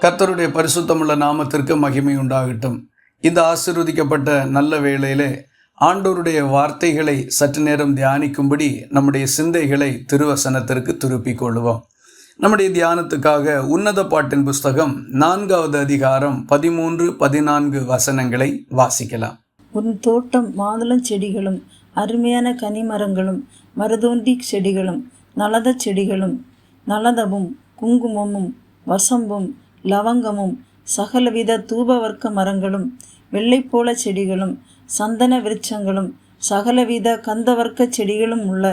கர்த்தருடைய பரிசுத்தமுள்ள நாமத்திற்கு மகிமை உண்டாகட்டும். இந்த ஆசீர்வதிக்கப்பட்ட நல்ல வேளையிலே ஆண்டவருடைய வார்த்தைகளை சற்று நேரம் தியானிக்கும்படி நம்முடைய சிந்தைகளை திருவசனத்திற்கு திருப்பிக் கொள்வோம். நம்முடைய தியானத்துக்காக உன்னத பாட்டின் புஸ்தகம் 4வது அதிகாரம் 13-14 வசனங்களை வாசிக்கலாம். உன் தோட்டம் மாதுளம் செடிகளும் அருமையான கனிமரங்களும் மருதோண்டி செடிகளும் நலத செடிகளும் நலதமும் குங்குமமும் வசம்பும் லவங்கமும் சகலவித தூபவர்க்க மரங்களும் வெள்ளைப்போள செடிகளும் சந்தன விருட்சங்களும் சகலவித கந்தவர்க்க செடிகளும் உள்ள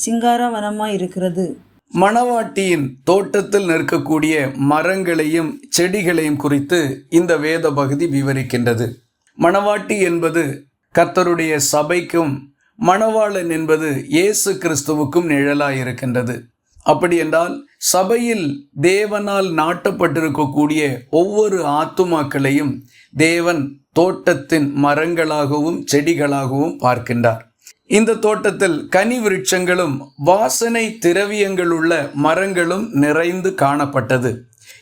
சிங்காரவனமாய் இருக்கிறது. மணவாட்டியின் தோட்டத்தில் நிற்கக்கூடிய மரங்களையும் செடிகளையும் குறித்து இந்த வேத பகுதி விவரிக்கின்றது. மணவாட்டி என்பது கர்த்தருடைய சபைக்கும், மணவாளன் என்பது இயேசு கிறிஸ்துவுக்கும் நிழலாயிருக்கின்றது. அப்படி என்றால் சபையில் தேவனால் நாட்டப்பட்டிருக்கக்கூடிய ஒவ்வொரு ஆத்துமாக்களையும் தேவன் தோட்டத்தின் மரங்களாகவும் செடிகளாகவும் பார்க்கின்றார். இந்த தோட்டத்தில் கனி விருட்சங்களும் வாசனை திரவியங்களுள்ள மரங்களும் நிறைந்து காணப்பட்டது.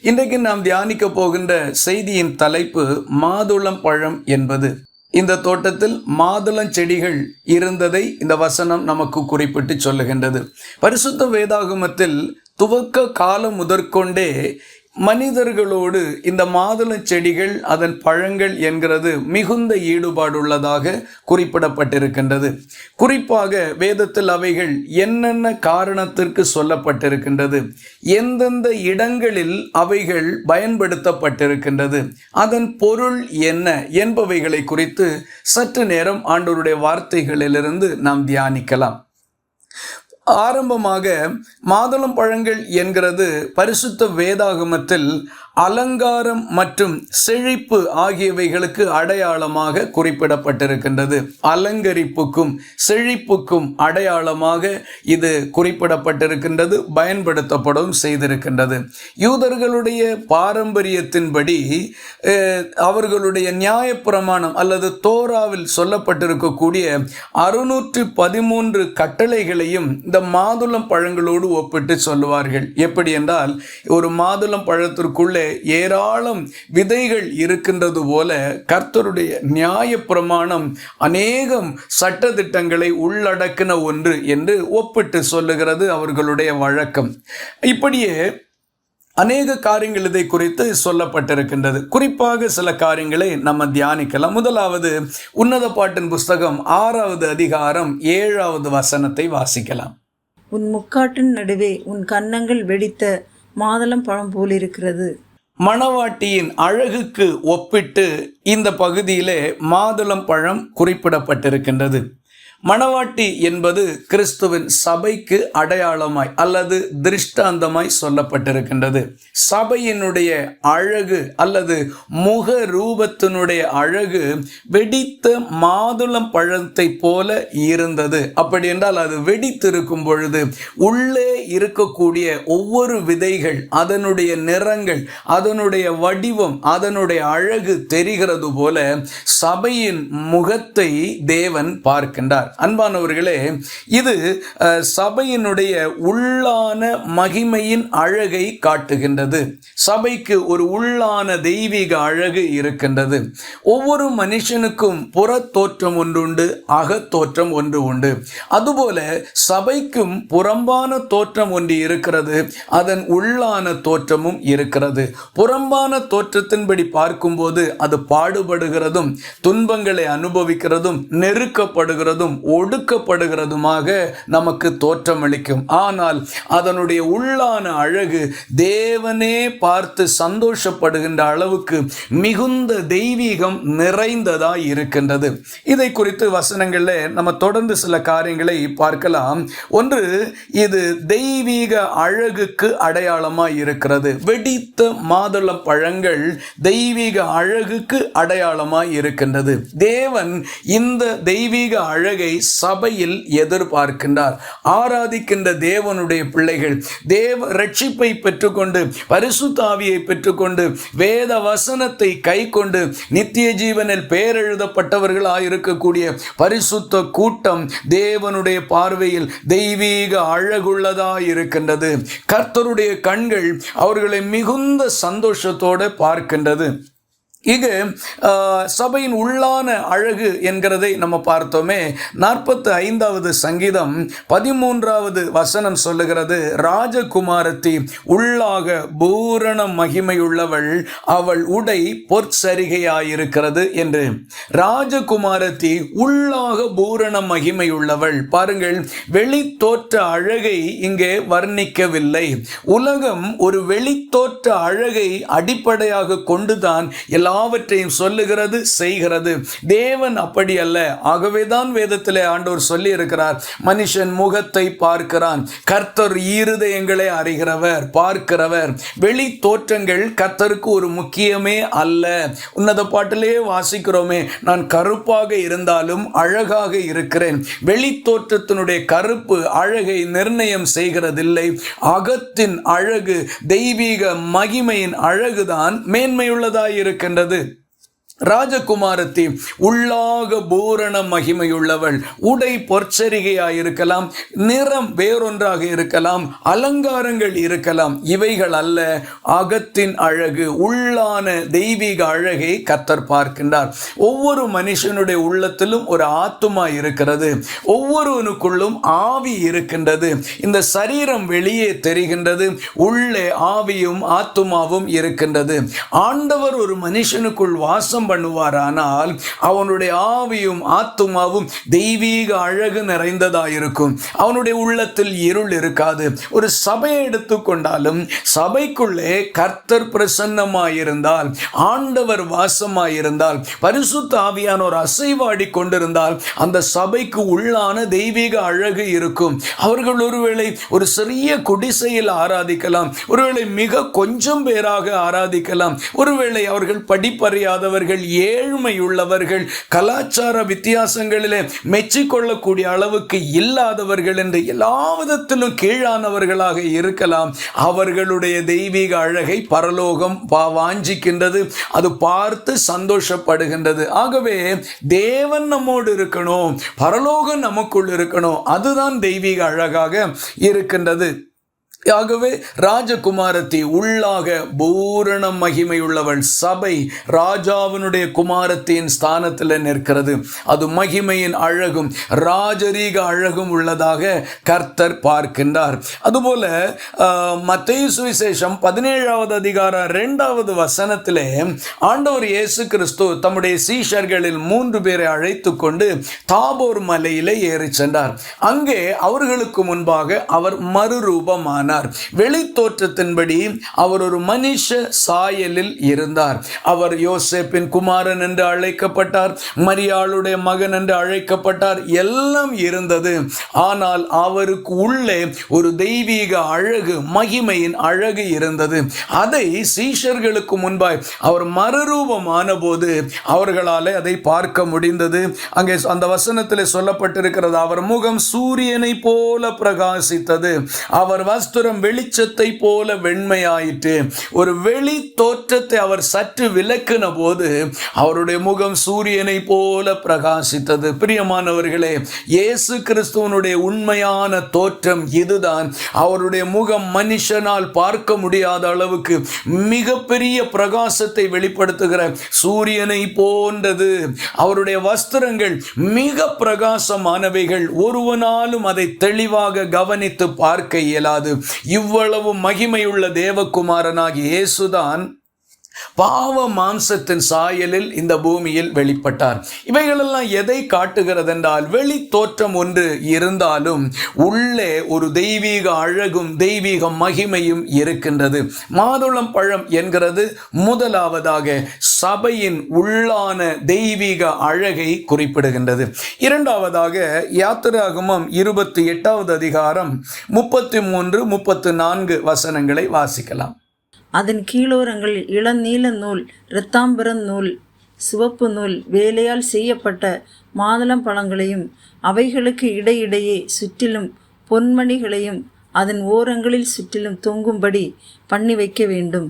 இன்றைக்கு நாம் தியானிக்க போகின்ற செய்தியின் தலைப்பு மாதுளம் பழம் என்பது. இந்த தோட்டத்தில் மாதுளம் செடிகள் இருந்ததை இந்த வசனம் நமக்கு குறிப்பிட்டு சொல்லுகின்றது. பரிசுத்த வேதாகமத்தில் துவக்க காலம் முதற்கொண்டே மனிதர்களோடு இந்த மாதுளம் செடிகள், அதன் பழங்கள் என்கிறது மிகுந்த ஈடுபாடுள்ளதாக குறிப்பிடப்பட்டிருக்கின்றது. குறிப்பாக வேதத்தில் அவைகள் என்னென்ன காரணத்திற்கு சொல்லப்பட்டிருக்கின்றது, எந்தெந்த இடங்களில் அவைகள் பயன்படுத்தப்பட்டிருக்கின்றது, அதன் பொருள் என்ன என்பவைகளை குறித்து சற்று நேரம் ஆண்டவருடைய வார்த்தைகளிலிருந்து நாம் தியானிக்கலாம். ஆரம்பமாக மாதுளம் பழங்கள் என்கிறது பரிசுத்த வேதாகமத்தில் அலங்காரம் மற்றும் செழிப்பு ஆகியவைகளுக்கு அடையாளமாக குறிப்பிடப்பட்டிருக்கின்றது. அலங்கரிப்புக்கும் செழிப்புக்கும் அடையாளமாக இது குறிப்பிடப்பட்டிருக்கின்றது, பயன்படுத்தப்படவும் செய்திருக்கின்றது. யூதர்களுடைய பாரம்பரியத்தின்படி அவர்களுடைய நியாயப்பிரமாணம் அல்லது தோராவில் சொல்லப்பட்டிருக்கக்கூடிய 613 கட்டளைகளையும் இந்த மாதுளம் பழங்களோடு ஒப்பிட்டு சொல்லுவார்கள். எப்படி என்றால், ஒரு மாதுளம் பழத்திற்குள்ளே ஏராளம் விதைகள் இருக்கின்றது போல கர்த்தருடைய நியாய பிரமாணம் அநேகம் சட்டதிட்டங்களை உள்ளடக்கின ஒன்று என்று ஒப்பிட்டு சொல்லுகிறது அவர்களுடைய வழக்கம். இப்படியே அநேக காரியங்கள் இதை குறித்து சொல்லப்பட்டிருக்கின்றது. குறிப்பாக சில காரியங்களை நம்ம தியானிக்கலாம். முதலாவது உன்னத பாட்டின் புஸ்தகம் 6வது அதிகாரம் 7வது வசனத்தை வாசிக்கலாம். உன் முக்காட்டின் நடுவே உன் கன்னங்கள் வெடித்த மாதுளம் பழம் போலிருக்கிறது. மணவாட்டியின் அழகுக்கு ஒப்பிட்டு இந்த பகுதியிலே மாதுளம் பழம் குறிப்பிடப்பட்டிருக்கின்றது. மணவாட்டி என்பது கிறிஸ்துவின் சபைக்கு அடையாளமாய் அல்லது திருஷ்டாந்தமாய் சொல்லப்பட்டிருக்கின்றது. சபையினுடைய அழகு அல்லது முக ரூபத்தினுடைய அழகு வெடித்த மாதுளம் பழத்தை போல இருந்தது. அப்படி என்றால் அது வெடித்திருக்கும் பொழுது உள்ளே இருக்கக்கூடிய ஒவ்வொரு விதைகள், அதனுடைய நிறங்கள், அதனுடைய வடிவம், அதனுடைய அழகு தெரிகிறது போல சபையின் முகத்தை தேவன் பார்க்கின்றார். அன்பானவர்களே, இது சபையினுடைய உள்ளான மகிமையின் அழகை காட்டுகின்றது. சபைக்கு ஒரு உள்ளான தெய்வீக அழகு இருக்கின்றது. ஒவ்வொரு மனுஷனுக்கும் புற தோற்றம் ஒன்று உண்டு, அகத்தோற்றம் ஒன்று உண்டு. அதுபோல சபைக்கும் புறம்பான தோற்றம் ஒன்று இருக்கிறது, அதன் உள்ளான தோற்றமும் இருக்கிறது. புறம்பான தோற்றத்தின்படி பார்க்கும்போது அது பாடுபடுகிறதும், துன்பங்களை அனுபவிக்கிறதும், நெருக்கப்படுகிறதும், ஒடுக்கப்படுகிறதுமாக நமக்கு தோற்றமளிக்கும். ஆனால் அதனுடைய உள்ளான அழகு தேவனே பார்த்து சந்தோஷப்படுகின்ற அளவுக்கு மிகுந்த தெய்வீகம் நிறைந்ததாய் இருக்கின்றது. இதை குறித்து வசனங்களில் நம்ம தொடர்ந்து சில காரியங்களை பார்க்கலாம். ஒன்று, இது தெய்வீக அழகுக்கு அடையாளமாய் இருக்கிறது. வெடித்த மாதுளம் பழங்கள் தெய்வீக அழகுக்கு அடையாளமாய் இருக்கின்றது. தேவன் இந்த தெய்வீக அழகை அழகை சபையில் எதிர்பார்க்கின்றார். ஆராதிக்கின்ற தேவனுடைய பிள்ளைகள் தேவ ரட்சிப்பை பெற்றுக்கொண்டு பரிசுத்த ஆவியை பெற்றுக்கொண்டு வேத வசனத்தை கை கொண்டு நித்திய ஜீவனில் பேரெழுதப்பட்டவர்களாயிருக்கக்கூடிய பரிசுத்த கூட்டம் தேவனுடைய பார்வையில் தெய்வீக அழகுள்ளதாயிருக்கின்றது. கர்த்தருடைய கண்கள் அவர்களை மிகுந்த சந்தோஷத்தோடு பார்க்கின்றது. இங்கு சபையின் உள்ளான அழகு என்கிறதை நம்ம பார்த்தோமே. 45வது சங்கீதம் 13வது வசனம் சொல்லுகிறது, ராஜகுமாரத்தி உள்ளாக பூரண மகிமையுள்ளவள், அவள் உடை பொற்சரிகையாயிருக்கிறது என்று. ராஜகுமாரத்தி உள்ளாக பூரண மகிமையுள்ளவள். பாருங்கள், வெளித்தோற்ற அழகை இங்கே வர்ணிக்கவில்லை. உலகம் ஒரு வெளித்தோற்ற அழகை அடிப்படையாக கொண்டுதான் எல்லாவற்றையும் சொல்லுகிறது, செய்கிறது. தேவன் அப்படி அல்ல. ஆகவேதான் வேதத்திலே ஆண்டவர் சொல்லி இருக்கிறார், மனுஷன் முகத்தை பார்க்கிறான், கர்த்தர் இருதயங்களை அறிகிறவர், பார்க்கிறவர். வெளி தோற்றங்கள் கர்த்தருக்கு ஒரு முக்கியமே அல்ல. உன்னத பாட்டிலேயே வாசிக்கிறோமே, நான் கருப்பாக இருந்தாலும் அழகாக இருக்கிறேன். வெளி தோற்றத்தினுடைய கருப்பு அழகை நிர்ணயம் செய்கிறதில்லை. அகத்தின் அழகு, தெய்வீக மகிமையின் அழகுதான் மேன்மையுள்ளதாயிருக்கின்றது. ராஜகுமாரத்தி உள்ளாக பூரண மகிமையுள்ளவள். உடை பொற்சரிகையாயிருக்கலாம், நிறம் வேறொன்றாக இருக்கலாம், அலங்காரங்கள் இருக்கலாம். இவைகள் அல்ல அகத்தின் அழகு, உள்ளான தெய்வீக அழகை கர்த்தர் பார்க்கின்றார். ஒவ்வொரு மனுஷனுடைய உள்ளத்திலும் ஒரு ஆத்துமா இருக்கிறது, ஒவ்வொருவனுக்குள்ளும் ஆவி இருக்கின்றது. இந்த சரீரம் வெளியே தெரிகின்றது, உள்ளே ஆவியும் ஆத்துமாவும் இருக்கின்றது. ஆண்டவர் ஒரு மனுஷனுக்குள் வாசம் பண்ணுவாரானால் அவனுடைய ஆவியும் ஆத்துமாவும் தெய்வீக அழகு நிறைந்ததாயிருக்கும். அவனுடைய உள்ளத்தில் இருள் இருக்காது. ஒரு சபையை எடுத்துக்கொண்டாலும் சபைக்குள்ளே கர்த்தர் பிரசன்னமாயிருந்தால், ஆண்டவர் வாசமாயிருந்தால், பரிசுத்த ஆவியானோர் அசைவாடி கொண்டிருந்தால் அந்த சபைக்கு உள்ளான தெய்வீக அழகு இருக்கும். அவர்கள் ஒருவேளை ஒரு சிறிய குடிசையில் ஆராதிக்கலாம், ஒருவேளை மிக கொஞ்சம் பேராக ஆராதிக்கலாம், ஒருவேளை அவர்கள் படிப்பறியாதவர்கள், ஏழ்மையுள்ளவர்கள், கலாச்சார வித்தியாசங்களிலே மெச்சிக்கொள்ளக்கூடிய அளவுக்கு இல்லாதவர்கள் என்று எல்லா விதத்திலும் கீழானவர்களாக இருக்கலாம். அவர்களுடைய தெய்வீக அழகை பரலோகம் வாஞ்சிக்கின்றது, அது பார்த்து சந்தோஷப்படுகின்றது. ஆகவே தேவன் நம்மோடு இருக்கணும், பரலோகம் நமக்குள் இருக்கணும். அதுதான் தெய்வீக அழகாக இருக்கின்றது. ஆகவே ராஜகுமாரத்தி உள்ளாக பூரண மகிமையுள்ளவள். சபை ராஜாவினுடைய குமாரத்தின் ஸ்தானத்தில் நிற்கிறது. அது மகிமையின் அழகும் ராஜரீக அழகும் உள்ளதாக கர்த்தர் பார்க்கின்றார். அதுபோல மத்தேயு சுவிசேஷம் 17வது அதிகாரம் 2வது வசனத்திலே ஆண்டவர் இயேசு கிறிஸ்து தம்முடைய சீஷர்களில் 3 பேரை அழைத்து கொண்டு தாபோர் மலையிலே ஏறி சென்றார். அங்கே அவர்களுக்கு முன்பாக அவர் மறுரூபமானார். வெளி தோற்றத்தின்படி அவர் ஒரு மனுஷ சாயலில் இருந்தார். அவர் யோசேப்பின் குமாரன் என்று அழைக்கப்பட்டார், மரியாளுடைய மகன் என்று அழைக்கப்பட்டார். எல்லாம் இருந்தது. ஆனால் அவருக்கு உள்ளே ஒரு தெய்வீக அழகு, மகிமையின் அழகு இருந்தது. அதை சீஷர்களுக்கு முன்பாய் அவர் மறுரூபமான போது அவர்களால் அதை பார்க்க முடிந்தது. அங்கே அந்த வசனத்தில் சொல்லப்பட்டிருக்கிறது, அவர் முகம் சூரியனை போல பிரகாசித்தது, அவர் வஸ்திரம் வெளிச்சத்தை போல வெண்மையாயிற்று. ஒரு வெளி தோற்றத்தை அவர் சற்று விலக்கின போது அவருடைய முகம் சூரியனை போல பிரகாசித்தது. பிரியமானவர்களே, இயேசு கிறிஸ்துவனுடைய உண்மையான தோற்றம் இதுதான். அவருடைய முகம் மனுஷனால் பார்க்க முடியாத அளவுக்கு மிகப்பெரிய பிரகாசத்தை வெளிப்படுத்துகிற சூரியனை போன்றது. அவருடைய வஸ்திரங்கள் மிக பிரகாசமானவைகள், ஒருவனாலும் அதை தெளிவாக கவனித்து பார்க்க இயலாது. இவ்வளவு மகிமையுள்ள தேவகுமாரனாகிய இயேசுதான் பாவ மாம்சத்தின் சாயலில் இந்த பூமியில் வெளிப்பட்டார். இவைகளெல்லாம் எதை காட்டுகிறது என்றால், வெளி தோற்றம் ஒன்று இருந்தாலும் உள்ளே ஒரு தெய்வீக அழகும் தெய்வீக மகிமையும் இருக்கின்றது. மாதுளம் பழம் என்கிறது முதலாவதாக சபையின் உள்ளான தெய்வீக அழகை குறிப்பிடுகின்றது. இரண்டாவதாக யாத்திராகமம் 28வது அதிகாரம் 33, 34 வசனங்களை வாசிக்கலாம். அதன் கீழோரங்கள் இளநீல நூல், இரத்தாம்பரம் நூல், சிவப்பு நூல் வேலையால் செய்யப்பட்ட மாதுளம் பழங்களையும் அவைகளுக்கு இடையிடையே சுற்றிலும் பொன்மணிகளையும் அதன் ஓரங்களில் சுற்றிலும் தொங்கும்படி பண்ணி வைக்க வேண்டும்.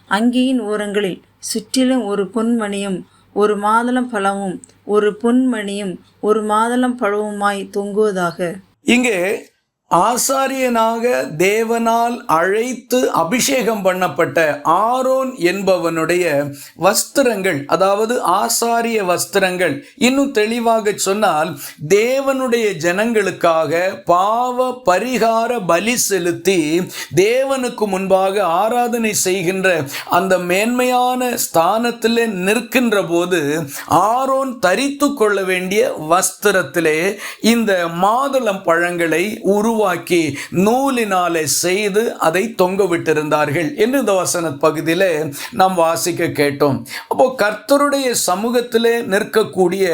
அங்கியின் ஓரங்களில் சுற்றிலும் ஒரு பொன்மணியும் ஒரு மாதுளம் பழமும் ஒரு பொன்மணியும் ஒரு மாதுளம் பழமுமாய் தொங்குவதாக. இங்கே ஆசாரியனாக தேவனால் அழைத்து அபிஷேகம் பண்ணப்பட்ட ஆரோன் என்பவனுடைய வஸ்திரங்கள், அதாவது ஆசாரிய வஸ்திரங்கள், இன்னும் தெளிவாக சொன்னால் தேவனுடைய ஜனங்களுக்காக பாவ பரிகார பலி செலுத்தி தேவனுக்கு முன்பாக ஆராதனை செய்கின்ற அந்த மேன்மையான ஸ்தானத்திலே நிற்கின்ற போது ஆரோன் தரித்து கொள்ள வேண்டிய வஸ்திரத்திலே இந்த மாதுளம் பழங்களை உருவாக்கி நூலினாலே செய்து அதை தொங்க விட்டிருந்தார்கள் என்று இந்த வசன பகுதியிலே நாம் வாசிக்க கேட்டோம். அப்போ கர்த்தருடைய சமூகத்திலே நிற்கக்கூடிய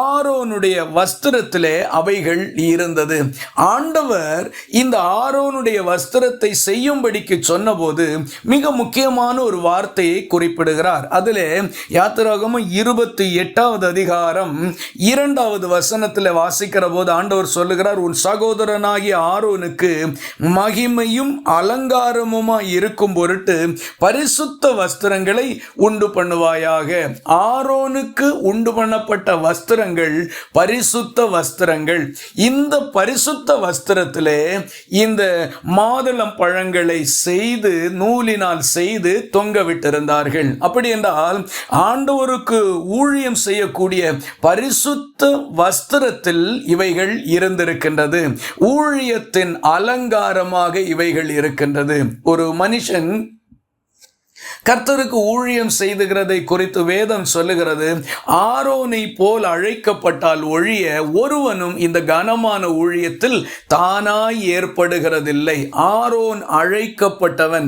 ஆரோனுடைய வஸ்திரத்திலே அவைகள் இருந்தது. ஆண்டவர் இந்த ஆரோனுடைய வஸ்திரத்தை செய்யும்படிக்கு சொன்னபோது மிக முக்கியமான ஒரு வார்த்தையை குறிப்பிடுகிறார். அதிலே யாத்திராகமம் 28வது அதிகாரம் 2வது வசனத்தில் வாசிக்கிற போது ஆண்டவர் சொல்லுகிறார், உன் சகோதரனாகிய ஆரோனுக்கு மகிமையும் அலங்காரமுமாய் இருக்கும் பொருட்டு பரிசுத்த வஸ்திரங்களை உண்டு பண்ணுவாயாக. ஆரோனுக்கு உண்டு பண்ணப்பட்ட வஸ்திரங்கள் பரிசுத்த வஸ்திரங்கள். இந்த பரிசுத்த வஸ்திரத்திலே இந்த மாதுளம் பழங்களை செய்து நூலினால் செய்து தொங்க விட்டிருந்தார்கள். அப்படி என்றால் ஆண்டவருக்கு ஊழியம் செய்யக்கூடிய பரிசுத்த வஸ்திரத்தில் இவைகள் இருந்திருக்கின்றது. ஊழியத்தின் அலங்காரமாக இவைகள் இருக்கின்றது. ஒரு மனுஷன் கர்த்தருக்கு ஊழியம் செய்துகிறதை குறித்து வேதம் சொல்லுகிறது, ஆரோனை போல் அழைக்கப்பட்டால் ஒழிய ஒருவனும் இந்த கனமான ஊழியத்தில் தானாய் ஏற்படுகிறதில்லை. ஆரோன் அழைக்கப்பட்டவன்,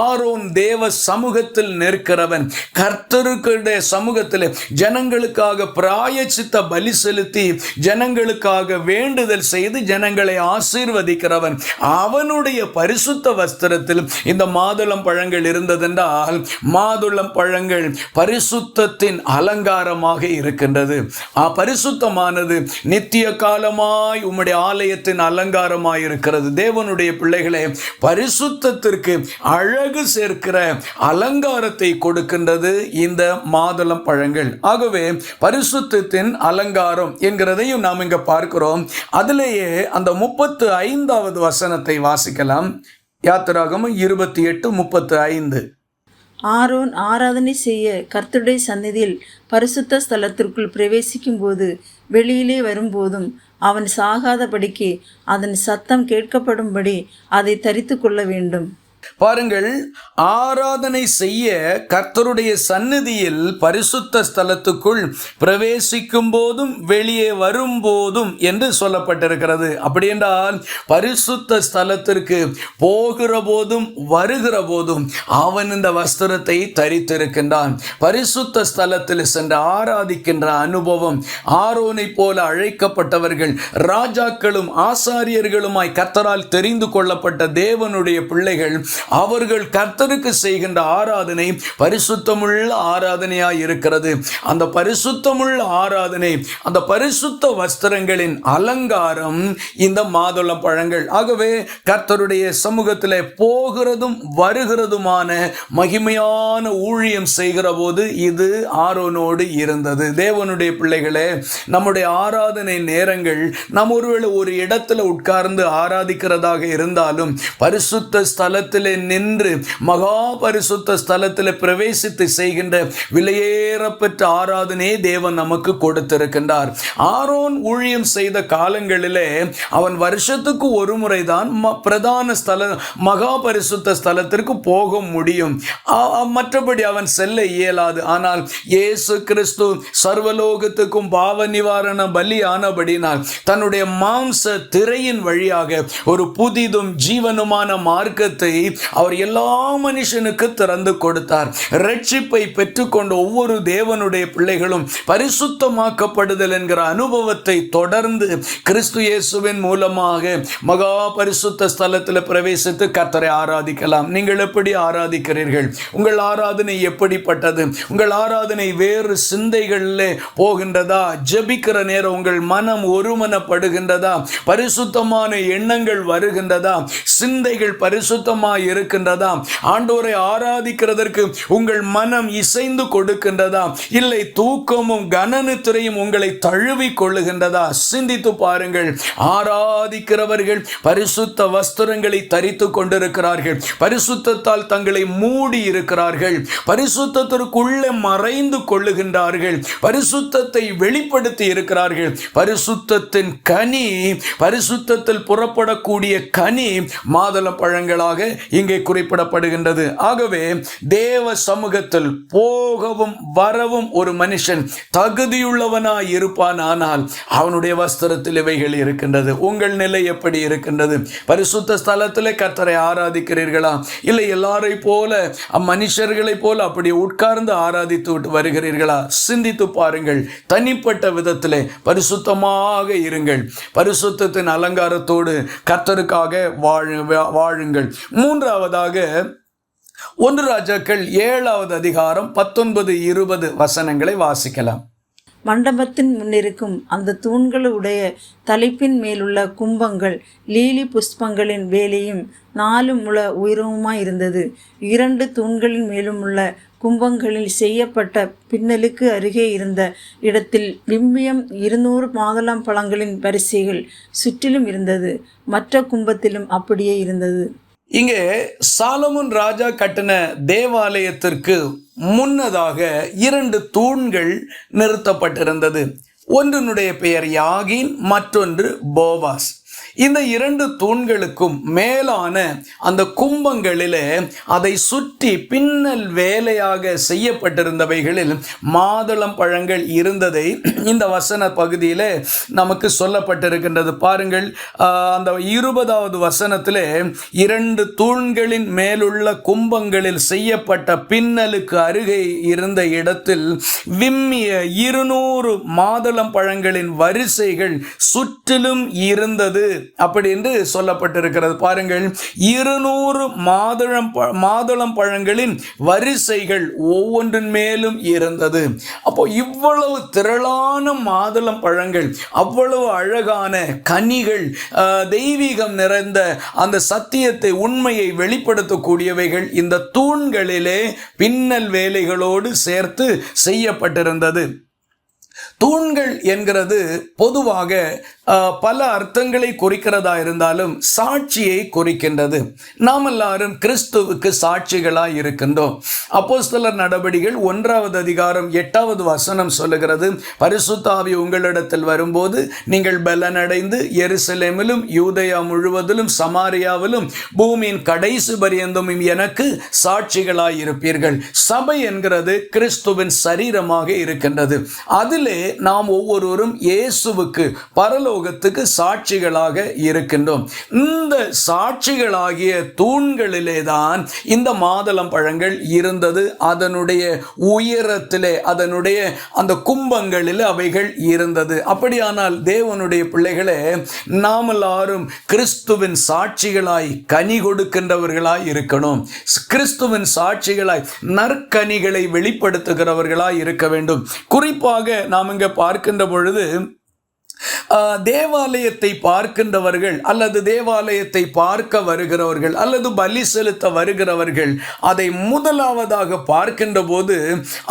ஆரோன் தேவ சமூகத்தில் நிற்கிறவன், கர்த்தருடைய சமூகத்தில் ஜனங்களுக்காக பிராயச்சித்த பலி செலுத்தி ஜனங்களுக்காக வேண்டுதல் செய்து ஜனங்களை ஆசீர்வதிக்கிறவன். அவனுடைய பரிசுத்த வஸ்திரத்தில் இந்த மாதுளம் பழங்கள் இருந்ததென்றால் மாதுளம் பழங்கள் பரிசுத்தத்தின் அலங்காரமாக இருக்கின்றது. பரிசுத்தமானது நித்திய காலமாய் உம்முடைய ஆலயத்தின் அலங்காரமாய் இருக்கிறது. தேவனுடைய பிள்ளைகளே, பரிசுத்தத்திற்கு அழகு சேர்க்கிற அலங்காரத்தை கொடுக்கின்றது இந்த மாதுளம் பழங்கள். ஆகவே பரிசுத்தத்தின் அலங்காரம் என்கிறதையும் நாம் இங்க பார்க்கிறோம். அதிலேயே அந்த 35வது வசனத்தை வாசிக்கலாம். யாத்திராகமம் 28:35. ஆரோன் ஆராதனை செய்ய கர்த்தருடைய சந்நிதியில் பரிசுத்த ஸ்தலத்திற்குள் பிரவேசிக்கும் போது வெளியிலே வரும்போதும் அவன் சாகாதபடிக்கு அதன் சத்தம் கேட்கப்படும்படி அதை தரித்து கொள்ள வேண்டும். பாருங்கள், ஆராதனை செய்ய கர்த்தருடைய சந்நிதியில் பரிசுத்த ஸ்தலத்துக்குள் பிரவேசிக்கும் போதும் வெளியே வரும்போதும் என்று சொல்லப்பட்டிருக்கிறது. அப்படி என்றால் பரிசுத்த ஸ்தலத்திற்கு போகிற போதும் வருகிற போதும் அவன் இந்த வஸ்திரத்தை தரித்திருக்கின்றான். பரிசுத்த ஸ்தலத்தில் சென்று ஆராதிக்கின்ற அனுபவம். ஆரோனை போல அழைக்கப்பட்டவர்கள் ராஜாக்களும் ஆசாரியர்களுமாய் கர்த்தரால் தெரிந்து கொள்ளப்பட்ட தேவனுடைய பிள்ளைகள், அவர்கள் கர்த்தருக்கு செய்கின்ற ஆராதனை பரிசுத்தமுள்ள ஆராதனையாய் இருக்கிறது. அந்த பரிசுத்தமுள்ள ஆராதனை, அந்த பரிசுத்த வஸ்திரங்களின் அலங்காரம் இந்த மாதுளம் பழங்கள். ஆகவே கர்த்தருடைய சமூகத்தில் போகிறதும் வருகிறதுமான மகிமையான ஊழியம் செய்கிற போது இது ஆரோனோடு இருந்தது. தேவனுடைய பிள்ளைகளே, நம்முடைய ஆராதனை நேரங்கள் நாம் ஒருவேளை ஒரு இடத்துல உட்கார்ந்து ஆராதிக்கிறதாக இருந்தாலும் பரிசுத்த ஸ்தலத்தில் நின்று மகா பரிசுத்த ஸ்தலத்தில் பிரவேசித்து செய்கின்ற விலையேறப்பெற்ற ஆராதனையை தேவன் நமக்கு கொடுத்திருக்கின்றார். ஆரோன் ஊழியம் செய்த காலங்களிலே அவன் வருஷத்துக்கு ஒரு முறைதான் பிரதான ஸ்தல மகா பரிசுத்த ஸ்தலத்திற்கு போக முடியும். மற்றபடி அவன் செல்ல இயலாது. ஆனால் இயேசு கிறிஸ்து சர்வலோகத்துக்கும் பாவ நிவாரண பலி ஆனபடினால் தன்னுடைய மாம்ச திரையின் வழியாக ஒரு புதிதும் ஜீவனுமான மார்க்கத்தை அவர் எல்லா மனுஷனுக்கு திறந்து கொடுத்தார். ரட்சிப்பை பெற்றுக்கொண்ட ஒவ்வொரு தேவனுடைய பிள்ளைகளும் பரிசுத்தமாக்கப்படுதல் என்கிற அனுபவத்தை தொடர்ந்து கிறிஸ்து இயேசுவின் மூலமாக மகா பரிசுத்த ஸ்தலத்தில் பிரவேசித்து கர்த்தரை ஆராதிக்கலாம். நீங்கள் எப்படி ஆராதிக்கிறீர்கள்? உங்கள் ஆராதனை எப்படிப்பட்டது? உங்கள் ஆராதனை வேறு சிந்தைகளிலே போகின்றதா? ஜெபிக்கிற நேரம் உங்கள் மனம் ஒருமனப்படுகின்றதா? பரிசுத்தமான எண்ணங்கள் வருகின்றதா? சிந்தைகள் பரிசுத்தமாய் இருக்கின்றதா? ஆண்டவரை ஆராதிக்கிறதற்கு உங்கள் மனம் இசைந்து கொடுக்கின்றதா? இல்லை தூக்கமும் கனநித்திரையும் உங்களை தழுவி கொள்ளுகின்றதா? சிந்தித்து பாருங்கள். ஆராதிக்கிறவர்கள் பரிசுத்த வஸ்திரங்களை தரித்து கொண்டிருக்கிறார்கள். பரிசுத்தத்தால் தங்களை மூடி இருக்கிறார்கள். பரிசுத்தத்திற்குள்ளே மறைந்து கொள்ளுகின்றார்கள். பரிசுத்தத்தை வெளிப்படுத்தி இருக்கிறார்கள். பரிசுத்தத்தின் கனி, பரிசுத்தத்தில் புறப்படக்கூடிய கனி மாதுளை பழங்களாக இங்கே குறிப்பிடப்படுகின்றது. ஆகவே தேவ சமூகத்தில் போகவும் வரவும் ஒரு மனுஷன் தகுதியுள்ளவனாய் இருப்பான். ஆனால் அவனுடைய வஸ்திரத்தில் இவைகள் இருக்கின்றது. உங்கள் நிலை எப்படி இருக்கின்றது? பரிசுத்த ஸ்தலத்தில் கர்த்தரை ஆராதிக்கிறீர்களா? இல்லை எல்லாரை போல மனுஷர்களை போல அப்படி உட்கார்ந்து ஆராதித்து விட்டு வருகிறீர்களா? சிந்தித்து பாருங்கள். தனிப்பட்ட விதத்திலே பரிசுத்தமாக இருங்கள். பரிசுத்தத்தின் அலங்காரத்தோடு கர்த்தருக்காக வாழுங்கள். மூன்றாவதாக 1 ராஜாக்கள் 7வது அதிகாரம் 19-20 வசனங்களை வாசிக்கலாம். மண்டபத்தின் முன்னிருக்கும் அந்த தூண்களுடைய தலைப்பின் மேலுள்ள கும்பங்கள் லீலி புஷ்பங்களின் வேலையும் 4 முழ உயரமுமாயிருந்தது. 2 தூண்களின் மேலும் உள்ள கும்பங்களில் செய்யப்பட்ட பின்னலுக்கு அருகே இருந்த இடத்தில் விம்பியம் 200 மாதுளம் பழங்களின் வரிசைகள் சுற்றிலும் இருந்தது. மற்ற கும்பத்திலும் அப்படியே இருந்தது. இங்கே சாலமோன் ராஜா கட்டின தேவாலயத்திற்கு முன்னதாக 2 தூண்கள் நிறுத்தப்பட்டிருந்தது. ஒன்றினுடைய பெயர் யாகீன், மற்றொன்று போவாஸ். இந்த 2 தூண்களுக்கும் மேலான அந்த கும்பங்களிலே அதை சுற்றி பின்னல் வேலையாக செய்யப்பட்டிருந்தவைகளில் மாதுளம் பழங்கள் இருந்ததை இந்த வசன பகுதியிலே நமக்கு சொல்லப்பட்டிருக்கின்றது. பாருங்கள், அந்த 20வது வசனத்திலே 2 தூண்களின் மேலுள்ள கும்பங்களில் செய்யப்பட்ட பின்னலுக்கு அருகே இருந்த இடத்தில் விம்மிய 200 மாதுளம் பழங்களின் வரிசைகள் சுற்றிலும் இருந்தது அப்படி என்று சொல்லப்பட்டிருக்கிறது. பாருங்கள், 200 மாதுளம் பழங்களின் வரிசைகள் ஒவ்வொன்றின் மேலும் இருந்தது. அப்போ இவ்வளவு திரளான மாதுளம் பழங்கள், அவ்வளவு அழகான கனிகள், தெய்வீகம் நிறைந்த அந்த சத்தியத்தை, உண்மையை வெளிப்படுத்தக்கூடியவைகள் இந்த தூண்களிலே பின்னல் வேலைகளோடு சேர்த்து செய்யப்பட்டிருந்தது. தூண்கள் என்கிறது பொதுவாக பல அர்த்தங்களை குறிக்கிறதா இருந்தாலும் சாட்சியை குறிக்கின்றது. நாம் எல்லாரும் கிறிஸ்துவுக்கு சாட்சிகளாய் இருக்கின்றோம். அப்போஸ்தலர் நடபடிகள் 1வது அதிகாரம் 8வது வசனம் சொல்லுகிறது, பரிசுத்த ஆவி உங்களிடத்தில் வரும்போது நீங்கள் பலனடைந்து எருசலேமிலும் யூதேயா முழுவதிலும் சமாரியாவிலும் பூமியின் கடைசி பரியந்தம் எனக்கு சாட்சிகளாய் இருப்பீர்கள். சபை என்கிறது கிறிஸ்துவின் சரீரமாக இருக்கின்றது. அதிலே நாம் ஒவ்வொருவரும் இயேசுவுக்கு பரலோகத்துக்கு சாட்சிகளாக இருக்கின்றோம். இந்த சாட்சிகளாகிய தூண்களிலே தான் இந்த மாதுளம் பழங்கள் இருந்தது. அதனுடைய உயரத்திலே, அதனுடைய அந்த கும்பங்களில் அவைகள் இருந்தது. அப்படியானால் தேவனுடைய பிள்ளைகளே, நாம் எல்லாரும் கிறிஸ்துவின் சாட்சிகளாய் கனி கொடுக்கின்றவர்களாய் இருக்கணும். கிறிஸ்துவின் சாட்சிகளாய் நற்கனிகளை வெளிப்படுத்துகிறவர்களாய் இருக்க வேண்டும். குறிப்பாக நாம் இங்கே பார்க்கின்ற பொழுது தேவாலயத்தை பார்க்கின்றவர்கள் அல்லது தேவாலயத்தை பார்க்க வருகிறவர்கள் அல்லது பலி செலுத்த வருகிறவர்கள் அதை முதலாவதாக பார்க்கின்ற போது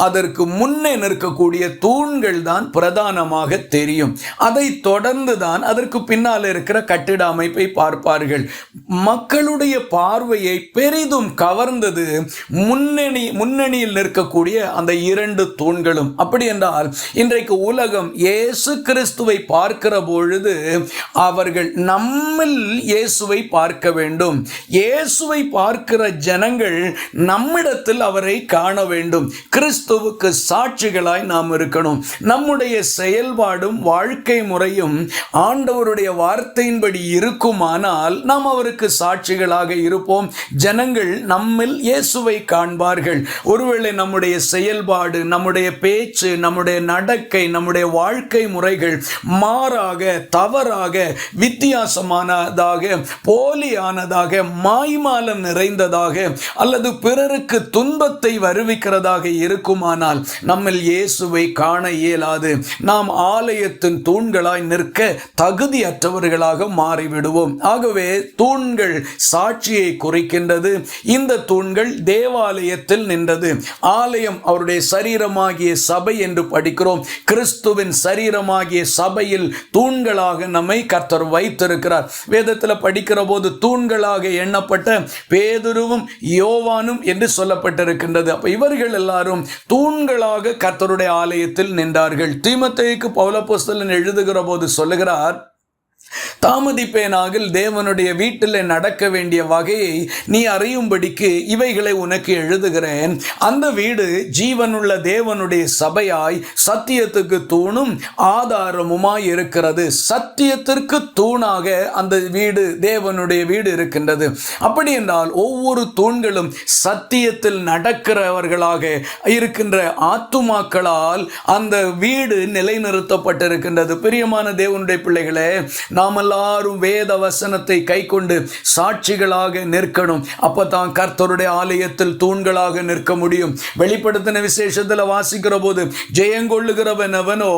அதற்கு முன்னே நிற்கக்கூடிய தூண்கள் தான் பிரதானமாக தெரியும். அதை தொடர்ந்து தான் அதற்கு பின்னால் இருக்கிற கட்டிட அமைப்பை பார்ப்பார்கள். மக்களுடைய பார்வையை பெரிதும் கவர்ந்தது முன்னணியில் நிற்கக்கூடிய அந்த 2 தூண்களும். அப்படி என்றால் இன்றைக்கு உலகம் இயேசு கிறிஸ்துவை பார்க்கிற பொழுது அவர்கள் நம்மில் இயேசுவை பார்க்க வேண்டும். இயேசுவை பார்க்கிற ஜனங்கள் நம்மிடத்தில் அவரை காண வேண்டும். கிறிஸ்துவுக்கு சாட்சிகளாய் நாம் இருக்கணும். நம்முடைய செயல்பாடும் வாழ்க்கை முறையும் ஆண்டவருடைய வார்த்தையின்படி இருக்குமானால் நாம் அவருக்கு சாட்சிகளாக இருப்போம். ஜனங்கள் நம்மில் இயேசுவை காண்பார்கள். ஒருவேளை நம்முடைய செயல்பாடு, நம்முடைய பேச்சு, நம்முடைய நடக்கை, நம்முடைய வாழ்க்கை முறைகள் மாறாக, தவறாக, வித்தியாசமானதாக, போலியானதாக, மாய்மாலம் நிறைந்ததாக அல்லது பிறருக்கு துன்பத்தை வருவிக்கிறதாக இருக்குமானால் நம்மில் இயேசுவை காண இயலாது. நாம் ஆலயத்தின் தூண்களாய் நிற்க தகுதியற்றவர்களாக மாறிவிடுவோம். ஆகவே தூண்கள் சாட்சியை குறிக்கின்றது. இந்த தூண்கள் தேவாலயத்தில் நின்றது. ஆலயம் அவருடைய சரீரமாகிய சபை என்று படிக்கிறோம். கிறிஸ்துவின் சரீரமாகிய சபையில் தூண்களாக நம்மை கர்த்தர் வைத்திருக்கிறார். வேதத்தில் படிக்கிற போது தூண்களாக எண்ணப்பட்ட பேதுருவும் யோவானும் என்று சொல்லப்பட்டிருக்கின்றது. அப்ப இவர்கள் எல்லாரும் தூண்களாக கர்த்தருடைய ஆலயத்தில் நின்றார்கள். தீமோத்தேயுக்கு பவுலப்போஸ்தலன் எழுதுகிற போது சொல்லுகிறார், தாமதிப்பேனாக தேவனுடைய வீட்டில் நடக்க வேண்டிய வகையை நீ அறியும்படிக்கு இவைகளை உனக்கு எழுதுகிறேன். அந்த வீடு ஜீவனுள்ள தேவனுடைய சபையாய் சத்தியத்துக்கு தூணும் ஆதாரமுமாய் இருக்கிறது. சத்தியத்திற்கு தூணாக அந்த வீடு, தேவனுடைய வீடு இருக்கின்றது. அப்படி என்றால் ஒவ்வொரு தூண்களும் சத்தியத்தில் நடக்கிறவர்களாக இருக்கின்ற ஆத்துமாக்களால் அந்த வீடு நிலைநிறுத்தப்பட்டிருக்கின்றது. பிரியமான தேவனுடைய பிள்ளைகளே, நாம் எல்லாரும் வேத வசனத்தை கை கொண்டு சாட்சிகளாக நிற்கணும். அப்பதான் கர்த்தருடைய ஆலயத்தில் தூண்களாக நிற்க முடியும். வெளிப்படுத்தின விசேஷத்தில் வாசிக்கிற போது, ஜெயங்கொள்ளுகிறவன் அவனோ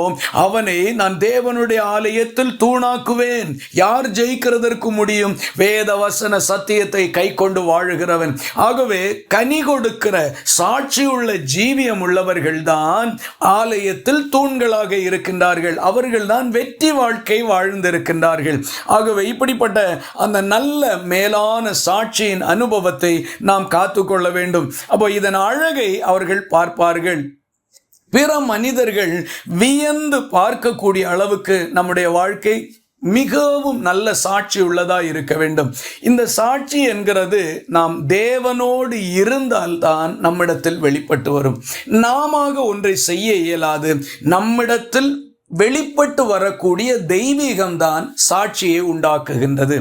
அவனை நான் தேவனுடைய ஆலயத்தில் தூணாக்குவேன். யார் ஜெயிக்கிறதற்கு முடியும்? வேத வசன சத்தியத்தை கை கொண்டு வாழுகிறவன். ஆகவே கனி கொடுக்கிற சாட்சியுள்ள ஜீவியம் உள்ளவர்கள் தான் ஆலயத்தில் தூண்களாக இருக்கின்றார்கள். அவர்கள் தான் வெற்றி வாழ்க்கை வாழ்ந்திருக்கின்றார்கள். ஆகவே இப்படிப்பட்ட அந்த நல்ல மேலான சாட்சியின் அனுபவத்தை நாம் காத்துக்கொள்ள வேண்டும். அப்போ இதன் அழகை அவர்கள் பார்ப்பார்கள். பிற மனிதர்கள் வியந்து பார்க்கக்கூடிய அளவுக்கு நம்முடைய வாழ்க்கை மிகவும் நல்ல சாட்சி உள்ளதா இருக்க வேண்டும். இந்த சாட்சி என்கிறது நாம் தேவனோடு இருந்தால்தான் நம்மிடத்தில் வெளிப்பட்டு வரும். நாம ஒன்றை செய்ய இயலாது. நம்மிடத்தில் வெளிப்பட்டு வரக்கூடிய தெய்வீகம்தான் சாட்சியை உண்டாக்குகின்றது.